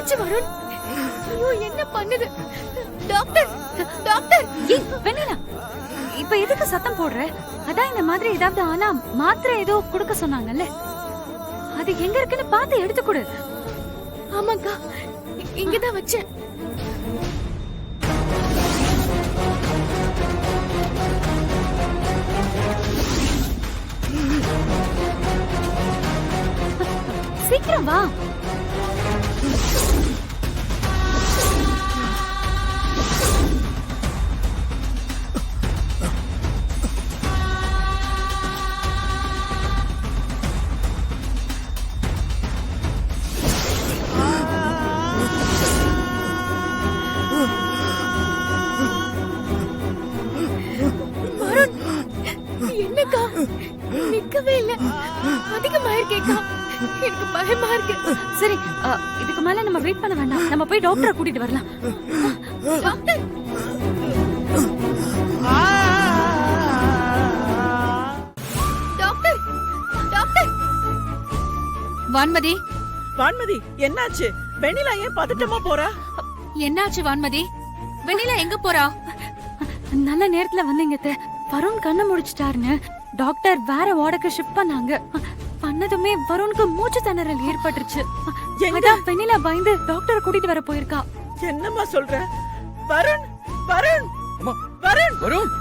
என்னாச்சு வருண்? ஐயோ என்ன பண்ணுது? Doctor doctor! ஏய் வெண்ணிலா, இப்ப எதுக்கு சத்தம் போடுற? அதான் இந்த மாதிரி ஏதாவது ஆனா மாத்திரை ஏதோ குடுக்க சொன்னாங்கல்ல, அது எங்க இருக்குன்னு பார்த்து எடுத்து கொடு. ஆமாக்கா, இங்கதான் வச்சேன். சீக்கிரம் வா. வருண், என்னக்கா நிக்கவே இல்ல, அதிகமாயிருக்கேக்கா. எனக்கு பயமா இருக்கு. சரி, இதுக்கு மேல நம்ம வெயிட் பண்ண வேண்டாம், நம்ம போய் டாக்டரை கூட்டிட்டு வரலாம். Doctor! Doctor! Doctor! Vanmathi, Vanmathi, என்னாச்சு? வெண்ணிலா ஏன் பதட்டமா போறா? என்னாச்சு வான்மதி? வெண்ணிலா எங்க போறா? நல்ல நேரத்துல வந்தீங்க அத்தை. வருண் கண்ணை முடிச்சிட்டாருன்னு டாக்டர் வேற வார்டுக்கு ஷிஃப்ட் பண்ணாங்க. பண்ணதுமே வருணுக்கு மூச்சு திணறல் ஏற்பட்டுருச்சு. எங்க? அதான் வெண்ணிலா பயந்து டாக்டரை கூட்டிட்டு வர போயிருக்கா. என்னம்மா சொல்ற? வருண், வருண், அம்மா, Varun! Varun!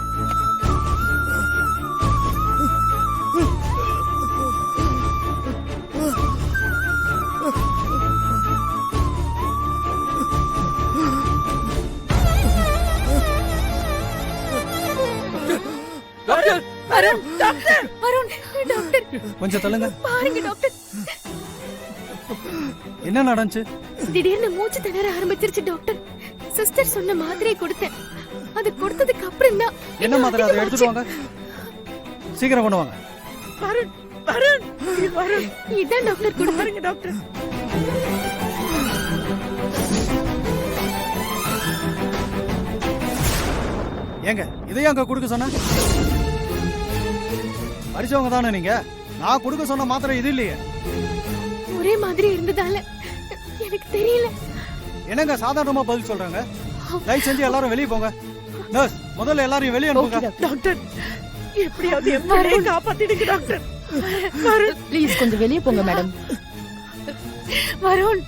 Doctor! Varun, doctor! Varun, doctor கொஞ்சம் தள்ளுங்க. பாருங்க டாக்டர். என்ன நடந்துச்சு? திடீர்னு மூச்சு திணற ஆரம்பிச்சிருச்சு டாக்டர். சிஸ்டர் சொன்ன மாத்திரையை கொடுத்தேன். அது கொடுத்ததுக்கு அப்புறம் தான் என்ன மாதிரி அதை எடுத்துட்டு வாங்க, சீக்கிரம் கொண்டு வாங்க. வருண், வருண், வருண்! இதான் டாக்டர் கொடுத்தாரு. பாருங்க டாக்டர். ஏங்க இதையும் அங்க கொடுக்க சொன்ன? படிச்சவங்க தானே நீங்க? நான் கொடுக்க சொன்ன மாத்திரை இது இல்லையே. ஒரே மாதிரி இருந்ததால எனக்கு தெரியல. என்னங்க சாதாரணமா பதில் சொல்றாங்க? தயவு செஞ்சு எல்லாரும் வெளியே போங்க. நர்ஸ், முதல்ல எல்லாரையும் வெளியே அனுப்புங்க. டாக்டர், எப்படியாவது என் பிள்ளையை காப்பாத்திடுங்க டாக்டர். வருண், ப்ளீஸ் கொஞ்சம் வெளியே போங்க மேடம். வருண்,